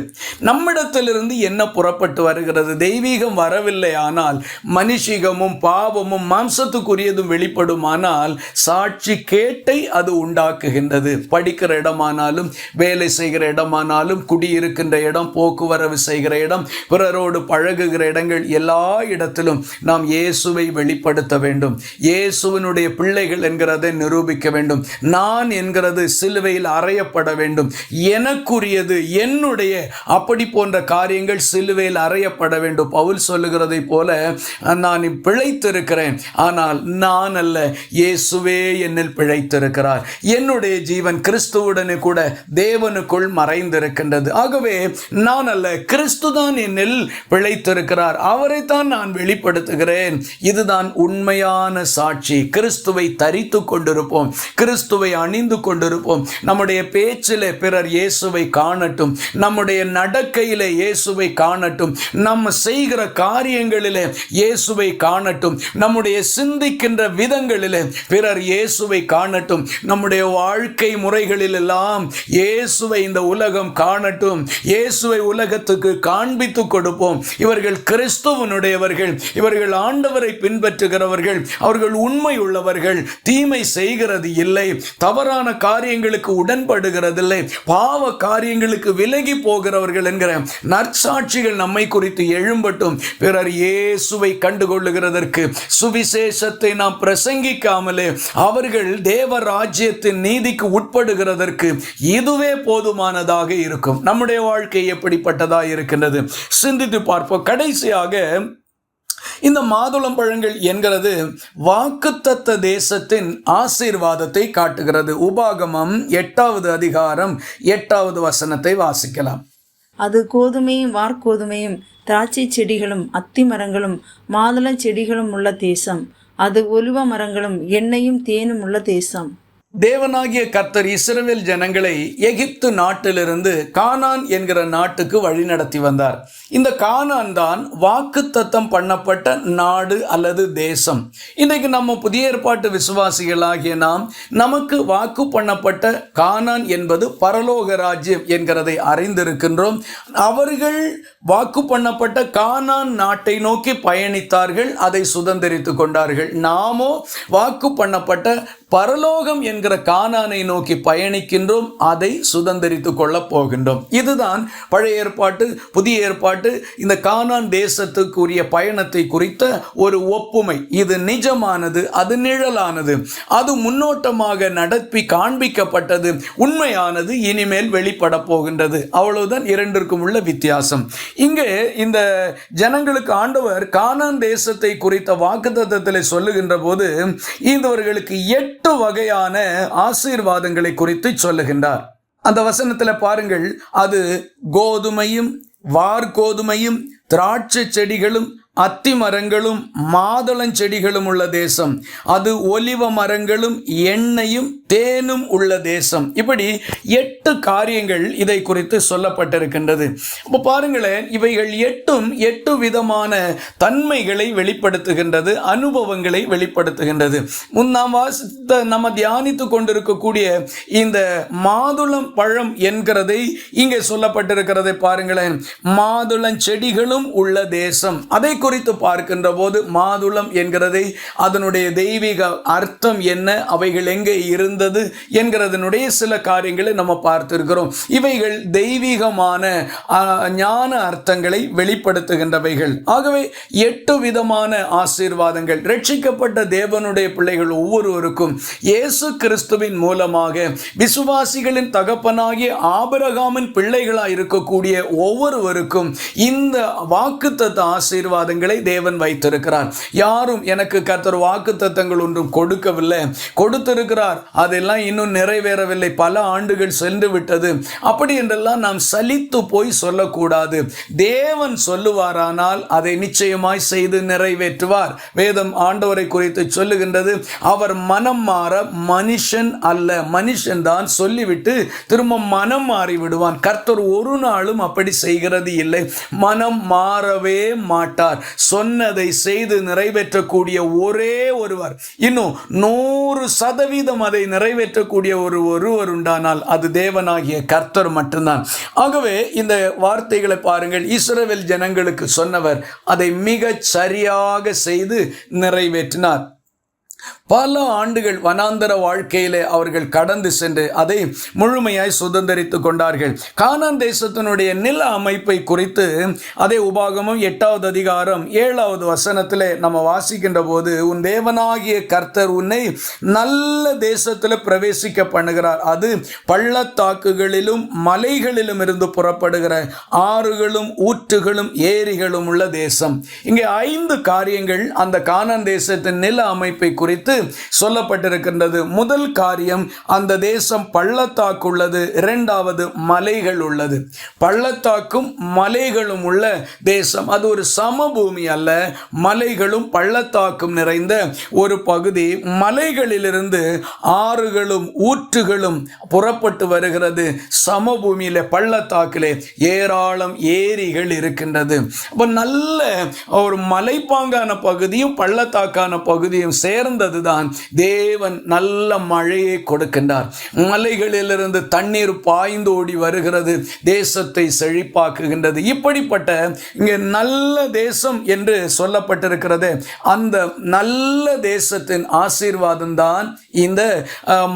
நம்மிடத்திலிருந்து என்ன புறப்பட்டு வருகிறது? தெய்வீகம் வரவில்லை ஆனால் மனுஷிகமும் பாவமும் மாம்சத்துக்குரியதும் வெளிப்படுமானால் சாட்சி கேட்டை அது உண்டாக்குகின்றது. படிக்கிற இடமானாலும், வேலை செய்கிற இடமானாலும், குடியிருக்கின்ற இடம், போக்குவரவு செய்கிற இடம், பிறரோடு பழகுகிற இடங்கள், எல்லா இடத்திலும் நாம் இயேசுவை வெளிப்படுத்த வேண்டும். இயேசுவினுடைய பிள்ளைகள் என்கிறதை நிரூபிக்க வேண்டும். நான் என்கிறது சிலுவையில் அறையப்பட வேண்டும். எனக்குரியது, என்னுடைய, அப்படி போன்ற காரியங்கள் சிலுவையில் அறையப்பட வேண்டும். பவுல் சொல்லுகிறதை போல, நான் பிழைத்திருக்கிறேன், ஆனால் நான் அல்ல, இயேசுவே என்னில் பிழைத்திருக்கிறார். என்னுடைய ஜீவன் கிறிஸ்துவுடனே கூட தேவனுக்குள் மறைந்திருக்கின்றது. ஆகவே நான் அல்ல, கிறிஸ்து தான் என்னில் பிழைத்திருக்கிறார். அவரைத்தான் நான் வெளிப்படுத்துகிறேன். இதுதான் உண்மையான சாட்சி. கிறிஸ்துவை தரித்து கொண்டிருப்போம், கிறிஸ்துவை அணிந்து கொண்டிருப்போம். நம்முடைய பேச்சிலே பிறர் இயேசுவை காணட்டும், நம்முடைய நடக்கையிலே இயேசுவை காணட்டும், நம்ம செய்கிற காரியங்களிலே இயேசுவை காணட்டும், நம்முடைய சிந்திக்கின்ற விதங்களிலே பிறர் இயேசுவை காணட்டும், நம்முடைய வாழ்க்கை முறைகளில் எல்லாம் இயேசுவை இந்த உலகம் காணட்டும். இயேசுவை உலகத்துக்கு காண்பித்து கொடுப்போம். இவர்கள் கிறிஸ்துவனுடையவர்கள், இவர்கள் ஆண்டவரை பின்பற்றுகிறவர்கள், அவர்கள் உண்மை உள்ளவர்கள், தீமை செய்கிறது இல்லை, தவறான காரியங்களுக்கு உடன்படுகிறதில்லை, பாவ காரியங்களுக்கு விலகி போகிறவர்கள் என்கிற நற்சாட்சிகள் நம்மை குறித்து எழும்பட்டும். பிறர் இயேசுவை கண்டுகொள்ளுகிறதற்கு சுவிசேஷத்தை நாம் பிரசங்கிக்காமலே அவர்கள் தேவ ராஜ்யத்தின் நீதிக்கு உட்படுகிறதற்கு இதுவே போதுமானதாக இருக்கும். நம்முடைய வாழ்க்கை எப்படிப்பட்டதாக இருக்கின்றது சிந்தித்து பார்ப்போம். கடைசியாக இந்த மாதுளம் பழங்கள் என்கிறது வாக்குத்தத்த தேசத்தின் ஆசீர்வாதத்தை காட்டுகிறது. உபாகமம் 8வது அதிகாரம் 8வது வசனத்தை வாசிக்கலாம். அது கோதுமையும் வார்கோதுமையும் திராட்சை செடிகளும் அத்தி மரங்களும் மாதுளம் செடிகளும் உள்ள தேசம். அது ஒலிவ மரங்களும் எண்ணெயும் தேனும் உள்ள தேசம். தேவனாகிய கர்த்தர் இஸ்ரவேல் ஜனங்களை எகிப்து நாட்டிலிருந்து கானான் என்கிற நாட்டுக்கு வழிநடத்தி வந்தார். இந்த கானான் தான் வாக்குத்தத்தம் பண்ணப்பட்ட நாடு அல்லது தேசம். இன்றைக்கு நம்ம புதிய ஏற்பாட்டு விசுவாசிகளாகிய நாம் நமக்கு வாக்கு பண்ணப்பட்ட கானான் என்பது பரலோக ராஜ்யம் என்கிறதை அறிந்திருக்கின்றோம். அவர்கள் வாக்கு பண்ணப்பட்ட கானான் நாட்டை நோக்கி பயணித்தார்கள், அதை சுதந்திரித்துக் கொண்டார்கள். நாமோ வாக்கு பண்ணப்பட்ட பரலோகம் என்கிற கானானை நோக்கி பயணிக்கின்றோம், அதை சுதந்திரித்துக் கொள்ளப் போகின்றோம். இதுதான் பழைய ஏற்பாட்டு புதிய ஏற்பாட்டு இந்த கானான் தேசத்துக்குரிய பயணத்தை குறித்த ஒரு ஒப்புமை. இது நிஜமானது, அது நிழலானது, அது முன்னோட்டமாக நடப்பி காண்பிக்கப்பட்டது, உண்மையானது, இனிமேல் வெளிப்பட போகின்றது. அவ்வளவுதான் இரண்டிற்கும் உள்ள வித்தியாசம். இங்கே இந்த ஜனங்களுக்கு ஆண்டவர் கானான் தேசத்தை குறித்த வாக்குத்தத்தத்தில் சொல்லுகின்ற போது இவர்களுக்கு 8 வகையான ஆசீர்வாதங்களை குறித்து சொல்லுகின்றார். அந்த வசனத்தில் பாருங்கள், அது கோதுமையும் வார்கோதுமையும் திராட்சை செடிகளும் அத்தி மரங்களும் மாதளஞ்செடிகளும் உள்ள தேசம், அது ஒலிவ மரங்களும் எண்ணெயும் தேனும் உள்ள தேசம். இப்படி 8 காரியங்கள் இதை குறித்து சொல்லப்பட்டிருக்கின்றது. அப்போ பாருங்களேன், இவைகள் 8 விதமான தன்மைகளை வெளிப்படுத்துகின்றது, அனுபவங்களை வெளிப்படுத்துகின்றது. நாம் வாசித்த நம்ம தியானித்து கொண்டிருக்கக்கூடிய இந்த மாதுளம் பழம் என்கிறதை இங்கே சொல்லப்பட்டிருக்கிறதை பாருங்களேன். மாதுளஞ்செடிகளும் உள்ள தேசம், அதை குறித்து பார்க்கின்ற போது மாதுளம் என்கிறதை அதனுடைய தெய்வீக அர்த்தம் என்ன, அவைகள் எங்கே இருந்தது என்கிறதனுடைய சில காரியங்களை நம்ம பார்த்திருக்கிறோம். இவைகள் தெய்வீகமான ஞான அர்த்தங்களை வெளிப்படுத்துகின்றவைகள். ஆகவே 8 விதமான ஆசீர்வாதங்கள் ரட்சிக்கப்பட்ட தேவனுடைய பிள்ளைகள் ஒவ்வொருவருக்கும் இயேசு கிறிஸ்துவின் மூலமாக விசுவாசிகளின் தகப்பனாகிய ஆபிரகாமின் பிள்ளைகளாய் இருக்கக்கூடிய ஒவ்வொருவருக்கும் இந்த வாக்குத்தத்த ஆசீர்வாதங்களை தேவன் வைத்திருக்கிறார். யாரும் எனக்கு கர்த்தர் வாக்குத்தத்தங்கள் ஒன்றும் கொடுக்கவில்லை, கொடுத்திருக்கிறார், அதெல்லாம் இன்னும் நிறைவேறவில்லை, பல ஆண்டுகள் சென்று விட்டது, அப்படி என்றெல்லாம் நாம் சலித்து போய் சொல்லக்கூடாது. தேவன் சொல்லுவாரானால் அதை நிச்சயமாய் செய்து நிறைவேற்றுவார். வேதம் ஆண்டவரை குறித்து சொல்லுகின்றது, அவர் மனம் மாற மனுஷன் அல்ல, மனுஷன் தான் சொல்லிவிட்டு திரும்ப மனம் மாறி விடுவான். கர்த்தர் ஒரு நாளும் அப்படி செய்கிறது இல்லை, மனம் மாறவே மாட்டார். சொன்னதை செய்து நிறைவேற்றக்கூடிய ஒரே ஒருவர், இன்னும் 100% அதை நிறைவேற்றக்கூடிய ஒருவர் உண்டானால் அது தேவனாகிய கர்த்தர் மட்டும்தான். ஆகவே இந்த வார்த்தைகளை பாருங்கள், இஸ்ரவேல் ஜனங்களுக்கு சொன்னவர் அதை மிகச் சரியாக செய்து நிறைவேற்றினார். பல ஆண்டுகள் வனாந்தர வாழ்க்கையிலே அவர்கள் கடந்து சென்று அதை முழுமையாய் சுதந்திரித்துக் கொண்டார்கள். கானான் தேசத்தினுடைய நில அமைப்பை குறித்து அதே உபாகமம் 8வது அதிகாரம் 7வது வசனத்திலே நம்ம வாசிக்கின்ற போது, உன் தேவனாகிய கர்த்தர் உன்னை நல்ல தேசத்தில் பிரவேசிக்க பண்ணுகிறார், அது பள்ளத்தாக்குகளிலும் மலைகளிலும் இருந்து புறப்படுகிற ஆறுகளும் ஊற்றுகளும் ஏரிகளும் உள்ள தேசம். இங்கே 5 காரியங்கள் அந்த கானான் தேசத்தின் நில அமைப்பை குறித்து சொல்லப்பட்டிருக்கின்றது. முதல் காரியம், அந்த தேசம் பள்ளத்தாக்கு உள்ளது. இரண்டாவது, மலைகள் உள்ளது. பள்ளத்தாக்கும் மலைகளும் உள்ள தேசம், அது ஒரு சமபூமி அல்ல, மலைகளும் பள்ளத்தாக்கும் நிறைந்த ஒரு பகுதி. மலைகளிலிருந்து ஆறுகளும் ஊற்றுகளும் புறப்பட்டு வருகிறது. சமபூமியிலே பள்ளத்தாக்கிலே ஏராளம் ஏரிகள் இருக்கின்றது. அப்போ நல்ல ஒரு மலைப்பாங்கான பகுதியும் பள்ளத்தாக்கான பகுதியும் சேர்ந்ததுதான் தேவன் நல்ல மழையை கொடுக்கின்றார். மலைகளிலிருந்து தண்ணீர் பாய்ந்தோடி வருகிறது, தேசத்தை செழிப்பாக்குகின்றது. இப்படிப்பட்ட இங்கே நல்ல தேசம் என்று சொல்லப்பட்டிருக்கிறது. அந்த நல்ல தேசத்தின் ஆசீர்வாதம் தான் இந்த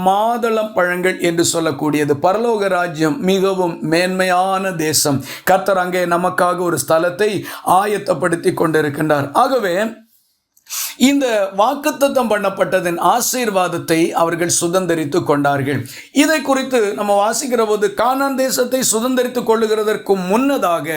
மாதுளம் பழங்கள் என்று சொல்லக்கூடியது. பரலோக ராஜ்யம் மிகவும் மேன்மையான தேசம். கர்த்தர் அங்கே நமக்காக ஒரு ஸ்தலத்தை ஆயத்தப்படுத்தி கொண்டிருக்கின்றார். ஆகவே இந்த வாக்குத்தத்தம் பண்ணப்பட்டதின் ஆசீர்வாதத்தை அவர்கள் சுதந்திரித்துக் கொண்டார்கள். இதை குறித்து நம்ம வாசிக்கிற போது, கானான் தேசத்தை சுதந்திரித்துக் கொள்ளுகிறதற்கு முன்னதாக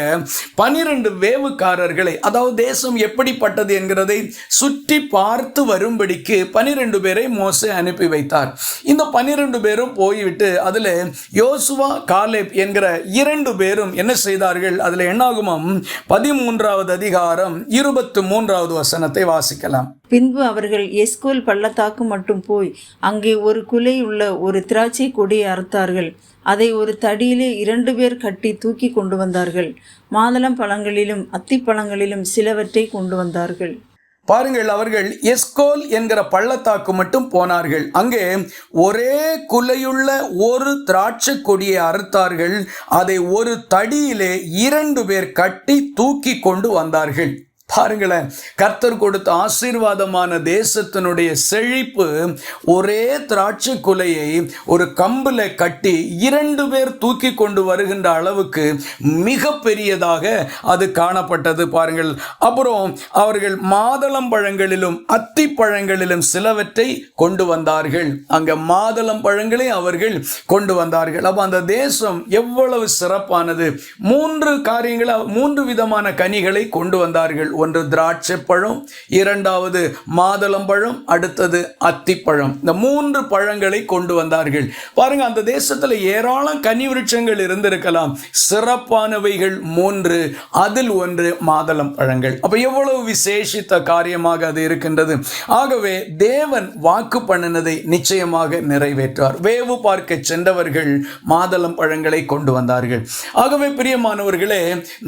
12 வேவுக்காரர்களை, அதாவது தேசம் எப்படிப்பட்டது என்கிறதை சுற்றி பார்த்து வரும்படிக்கு 12 பேரை மோசே அனுப்பி வைத்தார். இந்த 12 பேரும் போய்விட்டு அதில் யோசுவா காலேப் என்கிற 2 பேரும் என்ன செய்தார்கள்? அதில் என்னாகுமம் 13வது அதிகாரம் 23வது வசனத்தை வாசிக்கலாம். பின்பு அவர்கள் எஸ்கோல் பள்ளத்தாக்கு மட்டும் போய் அங்கே ஒரு குலை உள்ள ஒரு திராட்சை கொடியை அறுத்தார்கள். அதை ஒரு தடியிலே 2 பேர் கட்டி தூக்கி கொண்டு வந்தார்கள். மாதுளம் பழங்களிலும் அத்திப்பழங்களிலும் சிலவற்றை கொண்டு வந்தார்கள். பாருங்கள், அவர்கள் எஸ்கோல் என்கிற பள்ளத்தாக்கு மட்டும் போனார்கள். அங்கே ஒரே குலையுள்ள ஒரு திராட்சை கொடியை அறுத்தார்கள். அதை ஒரு தடியிலே 2 பேர் கட்டி தூக்கி கொண்டு வந்தார்கள். பாருங்களேன், கர்த்தர் கொடுத்த ஆசீர்வாதமான தேசத்தினுடைய செழிப்பு ஒரே திராட்சை குலையை ஒரு கம்பில் கட்டி 2 பேர் தூக்கி கொண்டு வருகின்ற அளவுக்கு மிக பெரியதாக அது காணப்பட்டது. பாருங்கள், அப்புறம் அவர்கள் மாதுளம் பழங்களிலும் அத்தி பழங்களிலும் சிலவற்றை கொண்டு வந்தார்கள். அங்க மாதுளம் பழங்களை அவர்கள் கொண்டு வந்தார்கள். அப்ப அந்த தேசம் எவ்வளவு சிறப்பானது! 3 விதமான கனிகளை கொண்டு வந்தார்கள். ஒன்று திராட்சை பழம், இரண்டாவது மாதுளம் பழம், அடுத்தது அத்திப்பழம். இந்த 3 பழங்களை கொண்டு வந்தார்கள். பாருங்க, அந்த தேசத்தில் ஏராளம் கனி விருட்சங்கள் இருந்திருக்கலாம். சிறப்பானவைகள் 3, அதில் ஒன்று மாதுளம் பழங்கள். அப்ப எவ்வளவு விசேஷித்த காரியமாக அது இருக்கின்றது. ஆகவே தேவன் வாக்கு பண்ணினதை நிச்சயமாக நிறைவேற்றார். வேவு பார்க்க சென்றவர்கள் மாதுளம் பழங்களை கொண்டு வந்தார்கள். ஆகவே பிரியமானவர்களே,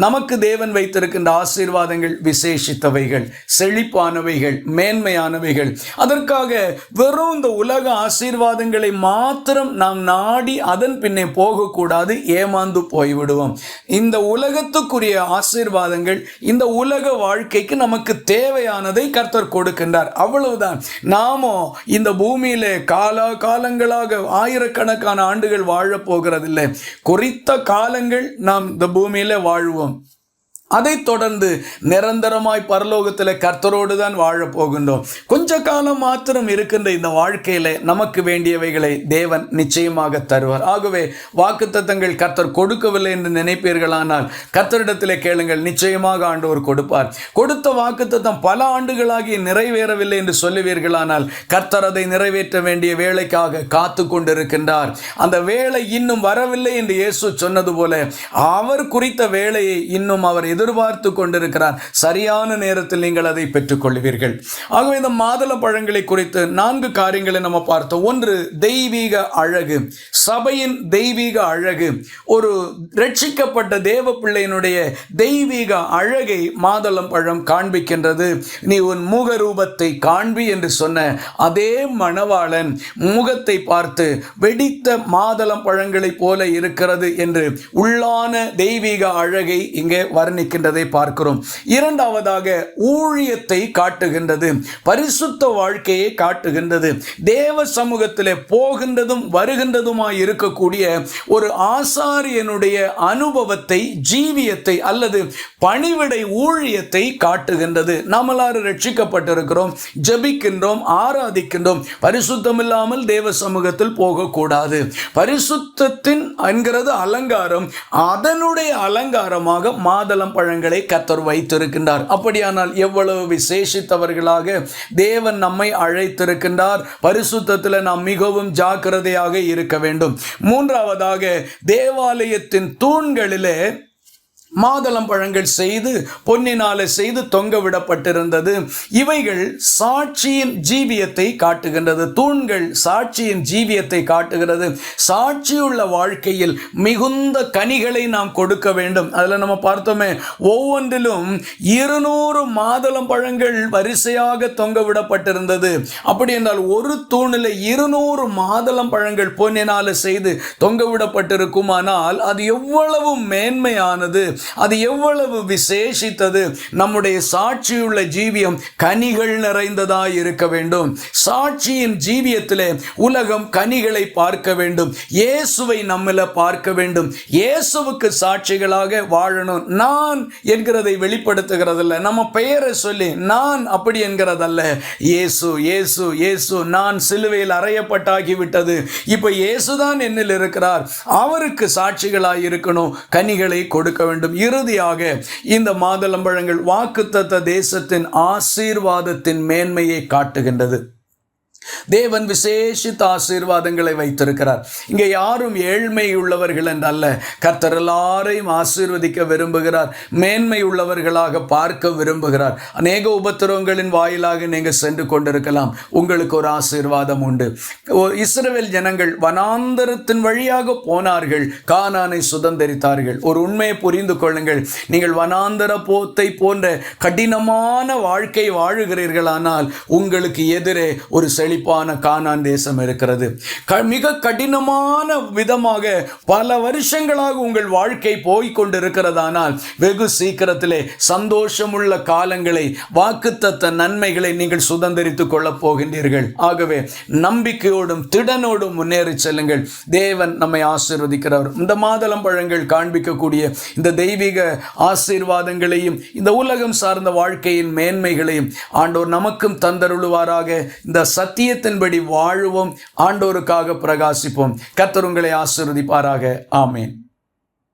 நமக்கு தேவன் வைத்திருக்கின்ற ஆசீர்வாதங்கள் விசேஷித்தவைகள், செழிப்பானவைகள், மேன்மையானவைகள். அதற்காக வெறும் இந்த உலக ஆசீர்வாதங்களை மாத்திரம் நாம் நாடி அதன் பின்னே போகக்கூடாது, ஏமாந்து போய்விடுவோம். இந்த உலகத்துக்குரிய ஆசீர்வாதங்கள் இந்த உலக வாழ்க்கைக்கு நமக்கு தேவையானதை கர்த்தர் கொடுக்கின்றார், அவ்வளவுதான். நாமோ இந்த பூமியிலே காலங்களாக ஆயிரக்கணக்கான ஆண்டுகள் வாழப் போகிறதில்லை. குறித்த காலங்கள் நாம் இந்த பூமியில வாழ்வோம். அதைத் தொடர்ந்து நிரந்தரமாய் பரலோகத்தில் கர்த்தரோடு தான் வாழப் போகின்றோம். கொஞ்ச காலம் மாத்திரம் இருக்கின்ற இந்த வாழ்க்கையில நமக்கு வேண்டியவைகளை தேவன் நிச்சயமாக தருவார். ஆகவே வாக்குத்தத்தங்கள் கர்த்தர் கொடுக்கவில்லை என்று நினைப்பீர்களானால் கர்த்தரிடத்தில் கேளுங்கள், நிச்சயமாக ஆண்டவர் கொடுப்பார். கொடுத்த வாக்குத்தத்தம் பல ஆண்டுகளாகி நிறைவேறவில்லை என்று சொல்லுவீர்களானால் கர்த்தர் அதை நிறைவேற்ற வேண்டிய வேலைக்காக காத்து கொண்டிருக்கின்றார். அந்த வேலை இன்னும் வரவில்லை என்று இயேசு சொன்னது போல அவர் குறித்த வேலையை இன்னும் அவர் எதிர்பார்த்து கொண்டிருக்கிறார். சரியான நேரத்தில் நீங்கள் அதை பெற்றுக் கொள்வீர்கள். ஆகவே இந்த மாதுள பழங்களை குறித்து 4 காரியங்களை நம்ம பார்த்தோம். ஒன்று, தெய்வீக அழகு, சபையின் தெய்வீக அழகு. ஒரு ரட்சிக்கப்பட்ட தேவ பிள்ளையினுடைய தெய்வீக அழகை மாதுளம் பழம் காண்பிக்கின்றது. நீ உன் முக ரூபத்தை காண்பி என்று சொன்ன அதே மணவாளன் முகத்தை பார்த்து வெடித்த மாதுளம் பழங்களை போல இருக்கிறது என்று உள்ளான தெய்வீக அழகை இங்கே வர்ணிக்கின்றதை பார்க்கிறோம். இரண்டாவதாக, ஊழியத்தை காட்டுகின்றது, பரிசுத்த வாழ்க்கையை காட்டுகின்றது. தேவ சமூகத்திலே போகின்றதும் வருகின்றதுமாய் இருக்கக்கூடிய ஒரு ஆசாரியனுடைய அனுபவத்தை, ஜீவியத்தை அல்லது பணிவிடை ஊழியத்தை காட்டுகின்றது. நாம் எல்லாரும் ரட்சிக்கப்பட்டிருக்கிறோம், ஜெபிக்கின்றோம், ஆராதிக்கின்றோம். பரிசுத்தம் இல்லாமல் தேவ சமூகத்தில் போகக்கூடாது. பரிசுத்தத்தின் என்கிறது அலங்காரம், அதனுடைய அலங்காரமாக மாதுளம் பழங்களை கர்த்தர் வைத்திருக்கின்றார். அப்படியானால் எவ்வளவு விசேஷித்தவர்களாக தேவன் நம்மை அழைத்திருக்கின்றார். பரிசுத்தத்தில் நாம் மிகவும் ஜாக்கிரதையாக இருக்க வேண்டும். மூன்றாவதாக, தேவாலயத்தின் தூண்களிலே மாதுளம் பழங்கள் செய்து பொன்னினால செய்து தொங்க விடப்பட்டிருந்தது. இவைகள் சாட்சியின் ஜீவியத்தை காட்டுகின்றது. தூண்கள் சாட்சியின் ஜீவியத்தை காட்டுகிறது. சாட்சியுள்ள வாழ்க்கையில் மிகுந்த கனிகளை நாம் கொடுக்க வேண்டும். அதில் நம்ம பார்த்தோமே, ஒவ்வொன்றிலும் 200 மாதுளம் பழங்கள் வரிசையாக தொங்க விடப்பட்டிருந்தது. அப்படி என்றால் ஒரு தூணில் 200 மாதுளம் பழங்கள் பொன்னினால செய்து தொங்க விடப்பட்டிருக்குமானால் அது எவ்வளவு மேன்மையானது, அது எவ்வளவு விசேஷித்தது. நம்முடைய சாட்சியுள்ள ஜீவியம் கனிகள் நிறைந்ததாய் இருக்க வேண்டும். சாட்சியின் ஜீவியத்திலே உலகம் கனிகளை பார்க்க வேண்டும். இயேசுவை நம்மில பார்க்க வேண்டும். இயேசுவுக்கு சாட்சிகளாக வாழணும். நான் என்கிறதை வெளிப்படுத்துகிறதில்ல, நம்ம பெயரை சொல்லி நான் அப்படி என்கிறதல்ல. இயேசு இயேசு இயேசு, நான் சிலுவையில் அறையப்பட்டாகிவிட்டது, இப்ப இயேசுதான் என்னில் இருக்கிறார், அவருக்கு சாட்சிகளாய் இருக்கணும், கனிகளை கொடுக்க வேண்டும். இறுதியாக இந்த மாதுளம்பழங்கள் வாக்குத்தத்த தேசத்தின் ஆசீர்வாதத்தின் மேன்மையை காட்டுகின்றது. தேவன் விசேஷித்த ஆசீர்வாதங்களை வைத்திருக்கிறார். இங்கே யாரும் ஏழ்மை உள்ளவர்கள் என்றல்ல, கர்த்தர் எல்லாரையும் ஆசீர்வதிக்க விரும்புகிறார், மேன்மை உள்ளவர்களாக பார்க்க விரும்புகிறார். அநேக உபத்திரவங்களின் வாயிலாக நீங்கள் சென்று கொண்டிருக்கலாம், உங்களுக்கு ஒரு ஆசீர்வாதம் உண்டு. இஸ்ரவேல் ஜனங்கள் வனாந்தரத்தின் வழியாக போனார்கள், கானானை சுதந்தரித்தார்கள். ஒரு உண்மையை புரிந்து கொள்ளுங்கள், நீங்கள் வனாந்தர போத்தை போன்ற கடினமான வாழ்க்கை வாழுகிறீர்களானால் உங்களுக்கு எதிரே ஒரு செழிப்பான கானான் தேசம் இருக்கிறது. மிக கடினமான விதமாக பல வருஷங்களாக உங்கள் வாழ்க்கை போய்கொண்டிருக்கிறதானால் வெகு சீக்கிரத்திலே சந்தோஷமுள்ள காலங்களை, வாக்குத்தத்த நன்மைகளை நீங்கள் சுதந்திரித்துக் கொள்ளப் போகின்றீர்கள். ஆகவே நம்பிக்கையோடும் திடனோடும் முன்னேறி செல்லுங்கள். தேவன் நம்மை ஆசீர்வதிக்கிறார். இந்த மாதளம் பழங்கள் காண்பிக்கக்கூடிய இந்த தெய்வீக ஆசீர்வாதங்களையும் இந்த உலகம் சார்ந்த வாழ்க்கையின் மேன்மைகளையும் ஆண்டோர் நமக்கும் தந்தருளுவாராக. இந்த சத்தியத்தின்படி வாழுவோம், ஆண்டோருக்காக பிரகாசிப்போம். கர்த்தர் உங்களை ஆசீர்வதிப்பாராக. ஆமென்.